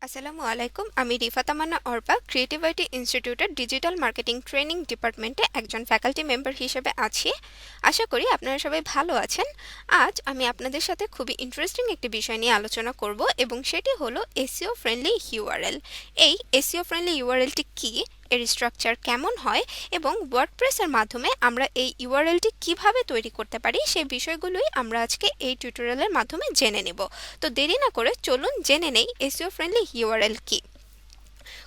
আসসালামু আলাইকুম। আমি রিফা তামান্না অর্পা ক্রিয়েটিভ আইটি ইনস্টিটিউটের ডিজিটাল মার্কেটিং ট্রেনিং ডিপার্টমেন্টে একজন ফ্যাকাল্টি মেম্বার হিসেবে আছি। আশা করি আপনারা সবাই ভালো আছেন। আজ আমি আপনাদের সাথে খুবই ইন্টারেস্টিং একটি বিষয় নিয়ে আলোচনা করব এবং সেটি হলো এসইও ফ্রেন্ডলি ইউআরএল। এই এসইও ফ্রেন্ডলি ইউআরএলটি কী, এর স্ট্রাকচার কেমন হয় এবং ওয়ার্ডপ্রেসের মাধ্যমে আমরা এই ইউআরএলটি কিভাবে তৈরি করতে পারি সেই বিষয়গুলোই আমরা আজকে এই টিউটোরিয়ালের মাধ্যমে জেনে নেব। তো দেরি না করে চলুন জেনে নেই এসইও ফ্রেন্ডলি ইউআরএল কি।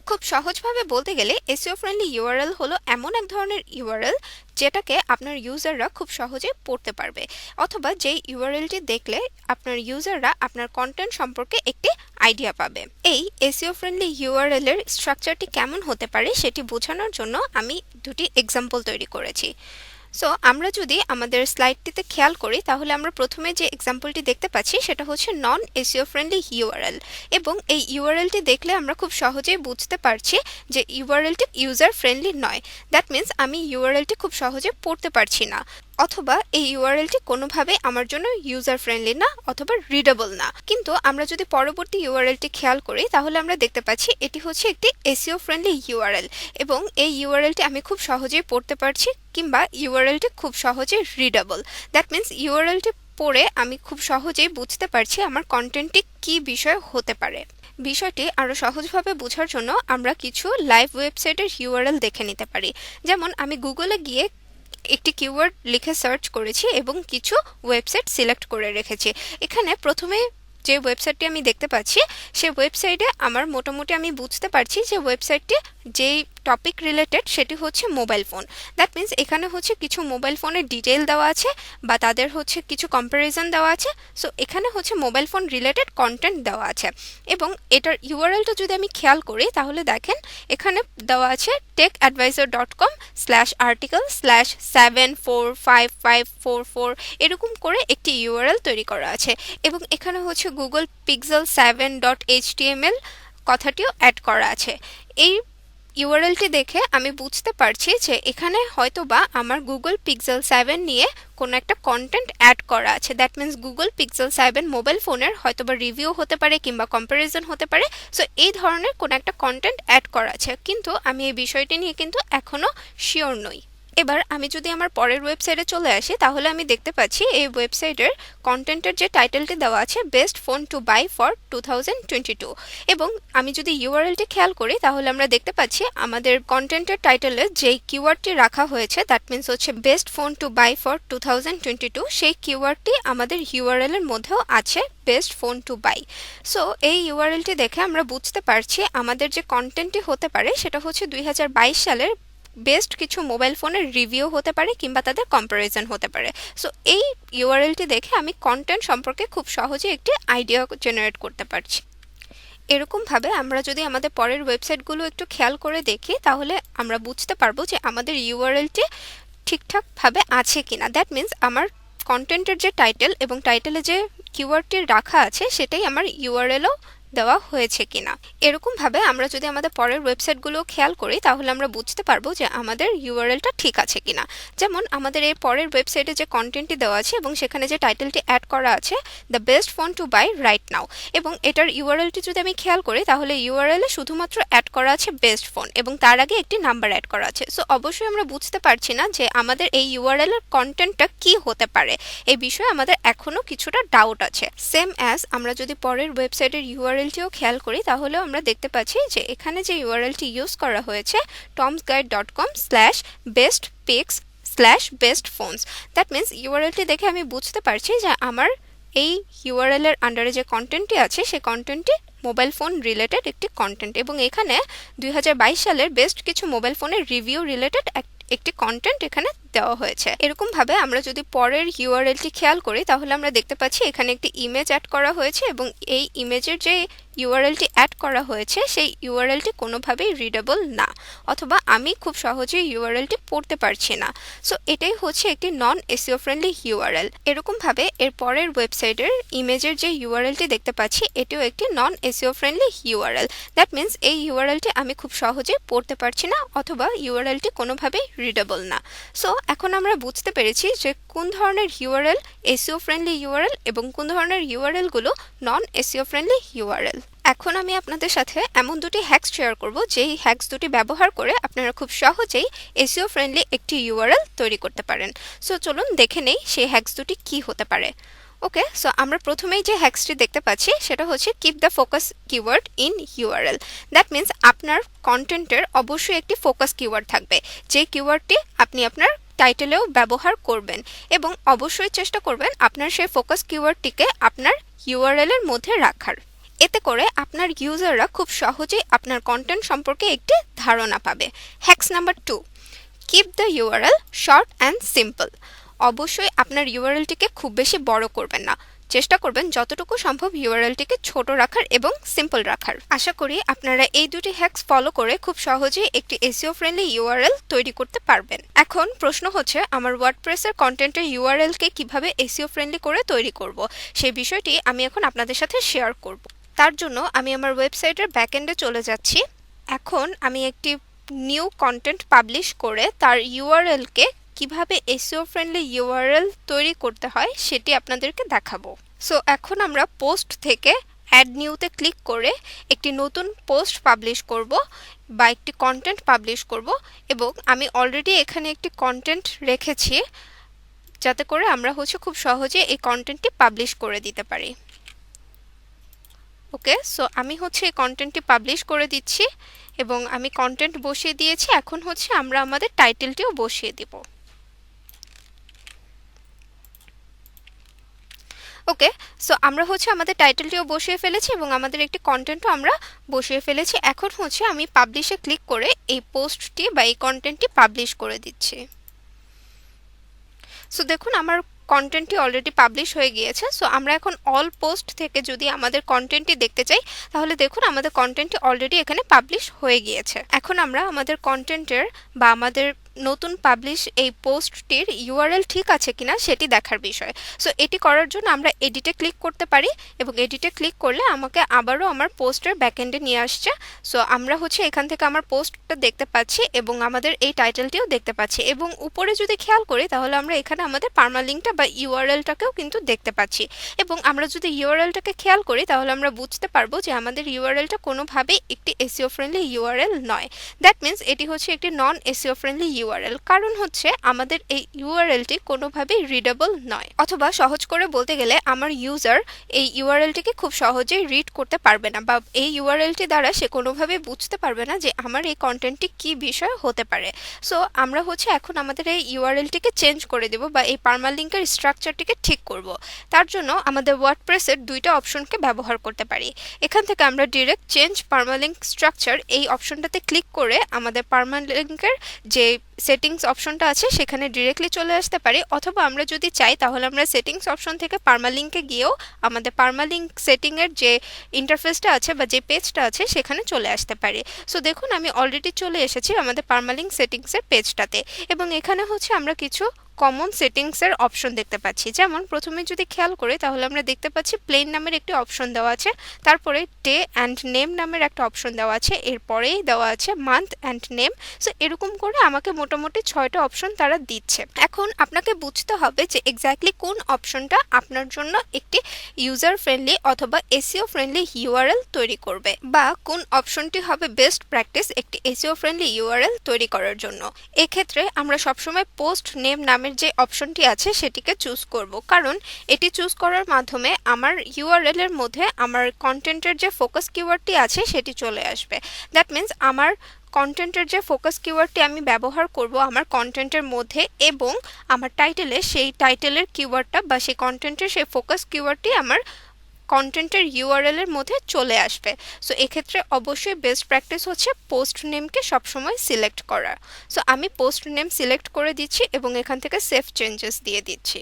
খুব সহজভাবে বলতে গেলে এসইও ফ্রেন্ডলি ইউআরএল হলো এমন এক ধরনের ইউআরএল যেটাকে আপনার ইউজাররা খুব সহজে পড়তে পারবে, অথবা যেই ইউআরএলটি দেখলে আপনার ইউজাররা আপনার কন্টেন্ট সম্পর্কে একটি আইডিয়া পাবে। এই এসইও ফ্রেন্ডলি ইউআরএল এর স্ট্রাকচারটি কেমন হতে পারে সেটি বোঝানোর জন্য আমি দুটি এক্সাম্পল তৈরি করেছি। সো আমরা যদি আমাদের স্লাইডটিতে খেয়াল করি তাহলে আমরা প্রথমে যে এক্সাম্পলটি দেখতে পাচ্ছি সেটা হচ্ছে নন এসইও ফ্রেন্ডলি ইউআরএল, এবং এই ইউআরএলটি দেখলে আমরা খুব সহজেই বুঝতে পারছি যে ইউআরএলটি ইউজার ফ্রেন্ডলি নয়। দ্যাট মিন্স আমি ইউআরএলটি খুব সহজে পড়তে পারছি না, অথবা এই ইউআরএলটি কোনোভাবে আমার জন্য ইউজার ফ্রেন্ডলি না অথবা রিডেবল না। কিন্তু আমরা যদি পরবর্তী ইউআরএলটি খেয়াল করি তাহলে আমরা দেখতে পাচ্ছি এটি হচ্ছে একটি এসইও ফ্রেন্ডলি ইউআরএল, এবং এই ইউআরএলটি আমি খুব সহজেই পড়তে পারছি, কিংবা ইউআরএলটি খুব সহজে রিডেবল। দ্যাট মিন্স ইউআরএলটি পড়ে আমি খুব সহজেই বুঝতে পারছি আমার কন্টেন্টটি কী বিষয় হতে পারে। বিষয়টি আরও সহজভাবে বোঝার জন্য আমরা কিছু লাইভ ওয়েবসাইটের ইউআরএল দেখে নিতে পারি। যেমন আমি গুগলে গিয়ে একটি কিওয়ার্ড লিখে সার্চ করেছি এবং কিছু ওয়েবসাইট সিলেক্ট করে রেখেছি। এখানে প্রথমে যে ওয়েবসাইটটি আমি দেখতে পাচ্ছি সেই ওয়েবসাইটে আমার মোটামুটি আমি বুঝতে পারছি যে ওয়েবসাইটটি যেই টপিক রিলেটেড সেটি হচ্ছে মোবাইল ফোন। দ্যাট মিন্স এখানে হচ্ছে কিছু মোবাইল ফোনের ডিটেইল দেওয়া আছে বা তাদের হচ্ছে কিছু কম্প্যারিজন দেওয়া আছে। সো এখানে হচ্ছে মোবাইল ফোন রিলেটেড কন্টেন্ট দেওয়া আছে, এবং এটার ইউআরএলটা যদি আমি খেয়াল করি তাহলে দেখেন এখানে দেওয়া আছে techadvisor.com/article/7455544 এরকম করে একটি ইউআরএল তৈরি করা আছে, এবং এখানে হচ্ছে গুগল পিক্সেল 7.html কথাটিও অ্যাড করা আছে। এই ইউআরএলটি দেখে আমি বুঝতে পারছি যে এখানে হয়তোবা আমার গুগল পিক্সেল 7 নিয়ে কোনো একটা কন্টেন্ট অ্যাড করা আছে। That means Google pixel 7 mobile ফোনের হয়তোবা রিভিউ হতে পারে কিংবা কম্প্যারিজন হতে পারে। সো এই ধরনের কোনো একটা কন্টেন্ট অ্যাড করা আছে, কিন্তু আমি এই বিষয়টি নিয়ে কিন্তু এখনও শিওর নই। এবার আমি যদি আমার পরের ওয়েবসাইটে চলে আসি তাহলে আমি দেখতে পাচ্ছি এই ওয়েবসাইটের কন্টেন্টের যে টাইটেলটি দেওয়া আছে best phone to buy for 2022, এবং আমি যদি ইউআরএলটি খেয়াল করি তাহলে আমরা দেখতে পাচ্ছি আমাদের কন্টেন্টের টাইটেলে যেই কিওয়ার্ডটি রাখা হয়েছে দ্যাট মিন্স হচ্ছে best phone to buy for 2022, সেই কিওয়ার্ডটি আমাদের ইউআরএল এর মধ্যেও আছে best phone to buy. So এই ইউআরএলটি দেখে আমরা বুঝতে পারছি আমাদের যে কন্টেন্টটি হতে পারে সেটা হচ্ছে 2022 সালের বেস্ট কিছু মোবাইল ফোনের রিভিউ হতে পারে কিংবা তাদের কম্প্যারিজন হতে পারে। সো এই ইউআরএলটি দেখে আমি কন্টেন্ট সম্পর্কে খুব সহজে একটি আইডিয়া জেনারেট করতে পারছি। এরকমভাবে আমরা যদি আমাদের পরের ওয়েবসাইটগুলো একটু খেয়াল করে দেখি তাহলে আমরা বুঝতে পারবো যে আমাদের ইউআরএলটি ঠিকঠাকভাবে আছে কিনা। দ্যাট মিন্স আমার কন্টেন্টের যে টাইটেল এবং টাইটেলে যে কিওয়ার্ডটি রাখা আছে সেটাই আমার ইউআরএলও দেওয়া হয়েছে কিনা। এরকমভাবে আমরা যদি আমাদের পরের ওয়েবসাইটগুলো খেয়াল করি তাহলে আমরা বুঝতে পারবো যে আমাদের ইউআরএলটা ঠিক আছে কিনা। যেমন আমাদের এই পরের ওয়েবসাইটে যে কন্টেন্টটি দেওয়া আছে এবং সেখানে যে টাইটেলটি অ্যাড করা আছে the best phone to buy right now, এবং এটার ইউআরএলটি যদি আমি খেয়াল করি তাহলে ইউআরএল এ শুধুমাত্র অ্যাড করা আছে বেস্ট ফোন এবং তার আগে একটি নাম্বার অ্যাড করা আছে। সো অবশ্যই আমরা বুঝতে পারছি না যে আমাদের এই ইউআরএল এর কন্টেন্টটা কি হতে পারে। এই বিষয়ে আমাদের এখনও কিছুটা ডাউট আছে। সেম অ্যাজ আমরা যদি পরের ওয়েবসাইটের ইউআরএলটিও খেয়াল করি তাহলেও আমরা দেখতে পাচ্ছি যে এখানে যে ইউআরএলটি ইউজ করা হয়েছে tomsguide.com/bestpics/bestphones। দ্যাট মিন্স ইউআরএলটি দেখে আমি বুঝতে পারছি যে আমার এই ইউআরএল এর আন্ডারে যে কন্টেন্টটি আছে সেই কন্টেন্টটি মোবাইল ফোন রিলেটেড একটি কন্টেন্ট, এবং এখানে 2022 সালের বেস্ট কিছু মোবাইল ফোনের রিভিউ রিলেটেড একটি কন্টেন্ট এখানে দেওয়া হয়েছে। এরকমভাবে আমরা যদি পরের ইউআরএলটি খেয়াল করি তাহলে আমরা দেখতে পাচ্ছি এখানে একটি ইমেজ অ্যাড করা হয়েছে, এবং এই ইমেজের যে ইউআরএলটি অ্যাড করা হয়েছে সেই ইউআরএলটি কোনোভাবেই রিডেবল না, অথবা আমি খুব সহজেই ইউআরএলটি পড়তে পারছি না। সো এটাই হচ্ছে একটি নন এসইও ফ্রেন্ডলি ইউআরএল। এরকমভাবে এর পরের ওয়েবসাইটের ইমেজের যে ইউআরএলটি দেখতে পাচ্ছি এটিও একটি non SEO friendly URL. That means এই ইউআরএলটি আমি খুব সহজেই পড়তে পারছি না, অথবা ইউআরএলটি কোনোভাবেই রিডেবল না। সো এখন আমরা বুঝতে পেরেছি যে কোন ধরনের ইউআরএল এসইও ফ্রেন্ডলি ইউআরএল এবং কোন ধরনের ইউআরএল গুলো নন এসইও ফ্রেন্ডলি ইউআরএল। এখন আমি আপনাদের সাথে এমন দুটি হ্যাকস শেয়ার করব যেই হ্যাকস দুটি ব্যবহার করে আপনারা খুব সহজেই এসইও ফ্রেন্ডলি একটি ইউআরএল তৈরি করতে পারেন। সো চলুন দেখে নেই সেই হ্যাকস দুটি কি হতে পারে। ওকে, সো আমরা প্রথমেই যে হ্যাকসটি দেখতে পাচ্ছি সেটা হচ্ছে keep the focus keyword in URL. That means আপনার কন্টেন্টের অবশ্যই একটি ফোকাস কিওয়ার্ড থাকবে, যে কিওয়ার্ডটি আপনি আপনার টাইটেলেও ব্যবহার করবেন, এবং অবশ্যই চেষ্টা করবেন আপনার সেই ফোকাস কিওয়ার্ডটিকে আপনার ইউআরএল এর মধ্যে রাখার। এতে করে আপনার ইউজাররা খুব সহজেই আপনার কন্টেন্ট সম্পর্কে একটি ধারণা পাবে। Hacks number 2, keep the URL short and simple. অবশ্যই আপনার ইউআরএলটিকে খুব বেশি বড় করবেন না, চেষ্টা করবেন যতটুকু সম্ভব ইউআরএলটিকে ছোট রাখার এবং সিম্পল রাখার। আশা করি আপনারা এই দুটি হ্যাকস ফলো করে খুব সহজেই একটি এসইও ফ্রেন্ডলি ইউআরএল তৈরি করতে পারবেন। এখন প্রশ্ন হচ্ছে, আমার ওয়ার্ডপ্রেসের কন্টেন্টের ইউআরএলকে কিভাবে এসইও ফ্রেন্ডলি করে তৈরি করব, সেই বিষয়টি আমি এখন আপনাদের সাথে শেয়ার করব। তার জন্য আমি আমার ওয়েবসাইটের ব্যাকএন্ডে চলে যাচ্ছি। এখন আমি একটি নিউ কন্টেন্ট পাবলিশ করে তার ইউআরএলকে কিভাবে এসইও ফ্রেন্ডলি ইউআরএল তৈরি করতে হয় সেটি আপনাদেরকে দেখাবো। সো এখন আমরা পোস্ট থেকে অ্যাড নিউতে ক্লিক করে একটি নতুন পোস্ট পাবলিশ করব বা একটি কন্টেন্ট পাবলিশ করব, এবং আমি অলরেডি এখানে একটি কন্টেন্ট রেখেছি যাতে করে আমরা খুব সহজে এই কন্টেন্টটি পাবলিশ করে দিতে পারি। ওকে, সো আমি এই কন্টেন্টটি পাবলিশ করে দিচ্ছি এবং আমি কন্টেন্ট বসিয়ে দিয়েছি। এখন আমরা আমাদের টাইটেলটিও বসিয়ে দিব। ওকে, সো আমরা আমাদের টাইটেলটিও বসিয়ে ফেলেছি এবং আমাদের একটি কন্টেন্টও আমরা বসিয়ে ফেলেছি। এখন আমি পাবলিশে ক্লিক করে এই পোস্টটি বা এই কন্টেন্টটি পাবলিশ করে দিচ্ছি। সো দেখুন আমার কন্টেন্টটি অলরেডি পাবলিশ হয়ে গিয়েছে। সো আমরা এখন অল পোস্ট থেকে যদি আমাদের কন্টেন্টটি দেখতে চাই, তাহলে দেখুন আমাদের কন্টেন্টটি অলরেডি এখানে পাবলিশ হয়ে গিয়েছে। এখন আমরা আমাদের কন্টেন্টের বা আমাদের নতুন পাবলিশ এই পোস্টটির ইউআরএল ঠিক আছে কিনা সেটি দেখার বিষয়। সো এটি করার জন্য আমরা এডিটে ক্লিক করতে পারি, এবং এডিটে ক্লিক করলে আমাকে আবারও আমার পোস্টের ব্যাকএন্ডে নিয়ে আসছে। সো আমরা এখান থেকে আমার পোস্টটা দেখতে পাচ্ছি এবং আমাদের এই টাইটেলটিও দেখতে পাচ্ছি, এবং উপরে যদি খেয়াল করি তাহলে আমরা এখানে আমাদের পার্মালিঙ্কটা বা ইউআরএলটাকেও কিন্তু দেখতে পাচ্ছি। এবং আমরা যদি ইউআরএলটাকে খেয়াল করি তাহলে আমরা বুঝতে পারবো যে আমাদের ইউআরএলটা কোনোভাবেই একটি এসইও ফ্রেন্ডলি ইউআরএল নয়। দ্যাট মিন্স এটি একটি নন এসইও ফ্রেন্ডলি ইউআরএল, কারণ আমাদের এই ইউআরএলটি কোনোভাবেই রিডেবল নয়, অথবা সহজ করে বলতে গেলে আমার ইউজার এই ইউআরএলটিকে খুব সহজেই রিড করতে পারবে না, বা এই ইউআরএলটি দ্বারা সে কোনোভাবেই বুঝতে পারবে না যে আমার এই কন্টেন্টটি কি বিষয় হতে পারে। সো আমরা এখন আমাদের এই ইউআরএলটিকে চেঞ্জ করে দেব বা এই পার্মালিঙ্কের স্ট্রাকচারটিকে ঠিক করব। তার জন্য আমাদের ওয়ার্ডপ্রেসের দুইটা অপশনকে ব্যবহার করতে পারি। এখান থেকে আমরা ডিরেক্ট চেঞ্জ পার্মালিঙ্ক স্ট্রাকচার এই অপশনটাতে ক্লিক করে আমাদের পার্মালিঙ্কের যে সেটিংস অপশনটা আছে সেখানে ডিরেক্টলি চলে আসতে পারি, অথবা আমরা যদি চাই তাহলে আমরা সেটিংস অপশন থেকে পার্মালিঙ্কে গিয়েও আমাদের পার্মালিঙ্ক সেটিংয়ের যে ইন্টারফেসটা আছে বা যে পেজটা আছে সেখানে চলে আসতে পারি। সো দেখুন আমি অলরেডি চলে এসেছি আমাদের পার্মালিঙ্ক সেটিংসের পেজটাতে, এবং এখানে আমরা কিছু কমন সেটিংসের অপশন দেখতে পাচ্ছি। যেমন প্রথমে যদি খেয়াল করি তাহলে আমরা দেখতে পাচ্ছি প্লেন নামের একটি অপশন দেওয়া আছে, তারপরে ডে অ্যান্ড নেম নামের একটা অপশন দেওয়া আছে, এরপরেই দেওয়া আছে মান্থ অ্যান্ড নেম। সো এরকম করে আমাকে মোটামুটি 6টা অপশন তারা দিচ্ছে। এখন আপনাকে বুঝতে হবে যে এক্স্যাক্টলি কোন অপশনটা আপনার জন্য একটি ইউজার ফ্রেন্ডলি অথবা এসইও ফ্রেন্ডলি ইউআরএল তৈরি করবে, বা কোন অপশনটি হবে বেস্ট প্র্যাকটিস একটি এসইও ফ্রেন্ডলি ইউআরএল তৈরি করার জন্য। এক্ষেত্রে আমরা সবসময় পোস্ট নেম নামের যে অপশনটি আছে সেটিকে চুজ করব, কারণ এটি চুজ করার মাধ্যমে আমার ইউআরএল এর মধ্যে আমার কন্টেন্টের যে ফোকাস কিওয়ার্ডটি আছে সেটি চলে আসবে। দ্যাট মিন্স আমার কন্টেন্টের যে ফোকাস কিওয়ার্ডটি আমি ব্যবহার করব আমার কন্টেন্টের মধ্যে, এবং আমার টাইটেলে সেই টাইটেলের কিওয়ার্ডটা বা সেই কন্টেন্টের সেই ফোকাস কিওয়ার্ডটি আমার কন্টেন্টের ইউআরএল এর মধ্যে চলে আসবে। সো এক্ষেত্রে অবশ্যই বেস্ট প্র্যাকটিস পোস্ট নেমকে সবসময় সিলেক্ট করা। সো আমি পোস্ট নেম সিলেক্ট করে দিচ্ছি এবং এখান থেকে সেভ চেঞ্জেস দিয়ে দিচ্ছি।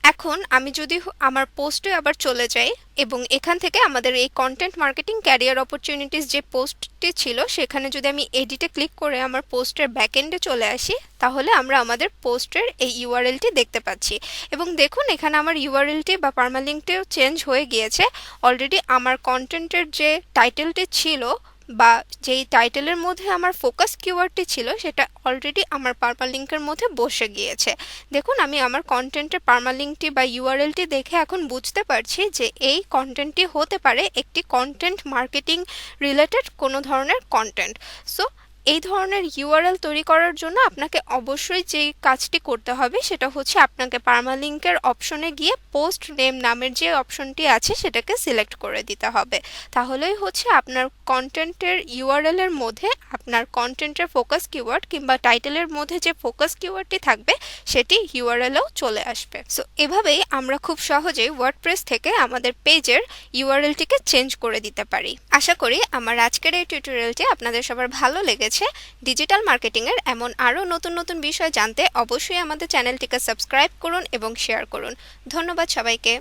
এখন আমি যদি আমার পোস্টে আবার চলে যাই এবং এখান থেকে আমাদের এই কন্টেন্ট মার্কেটিং ক্যারিয়ার অপরচুনিটিস যে পোস্টটি ছিল সেখানে যদি আমি এডিটে ক্লিক করে আমার পোস্টের ব্যাকএন্ডে চলে আসি, তাহলে আমরা আমাদের পোস্টের এই ইউআরএলটি দেখতে পাচ্ছি। এবং দেখুন এখানে আমার ইউআরএলটি বা পার্মালিঙ্কটিও চেঞ্জ হয়ে গিয়েছে। অলরেডি আমার কন্টেন্টের যে টাইটেলটি ছিল বা যেই টাইটেলের মধ্যে আমার ফোকাস কিওয়ার্ডটি ছিল সেটা অলরেডি আমার পারমালিঙ্কের মধ্যে বসে গিয়েছে। দেখুন আমি আমার কন্টেন্টের পারমালিঙ্কটি বা ইউআরএলটি দেখে এখন বুঝতে পারছি যে এই কন্টেন্টটি হতে পারে একটি কন্টেন্ট মার্কেটিং রিলেটেড কোনো ধরনের কন্টেন্ট। সো এই ধরনের ইউআরএল তৈরি করার জন্য আপনাকে অবশ্যই যেই কাজটি করতে হবে সেটা হচ্ছে আপনাকে পারমালিঙ্কের অপশনে গিয়ে পোস্ট নেম নামের যে অপশনটি আছে সেটাকে সিলেক্ট করে দিতে হবে। তাহলেই হচ্ছে আপনার কন্টেন্টের ইউআরএল এর মধ্যে আপনার কন্টেন্টের ফোকাস কিওয়ার্ড কিংবা টাইটেলের মধ্যে যে ফোকাস কিওয়ার্ডটি থাকবে সেটি ইউআরএলেও চলে আসবে। সো এভাবেই আমরা খুব সহজেই ওয়ার্ডপ্রেস থেকে আমাদের পেজের ইউআরএলটিকে চেঞ্জ করে দিতে পারি। আশা করি আমার আজকের এই টিউটোরিয়ালটি আপনাদের সবার ভালো লেগেছে। ডিজিটাল মার্কেটিংয়ের এমন আরও নতুন নতুন বিষয় জানতে অবশ্যই আমাদের চ্যানেলটিকে সাবস্ক্রাইব করুন এবং শেয়ার করুন। ধন্যবাদ সবাইকে।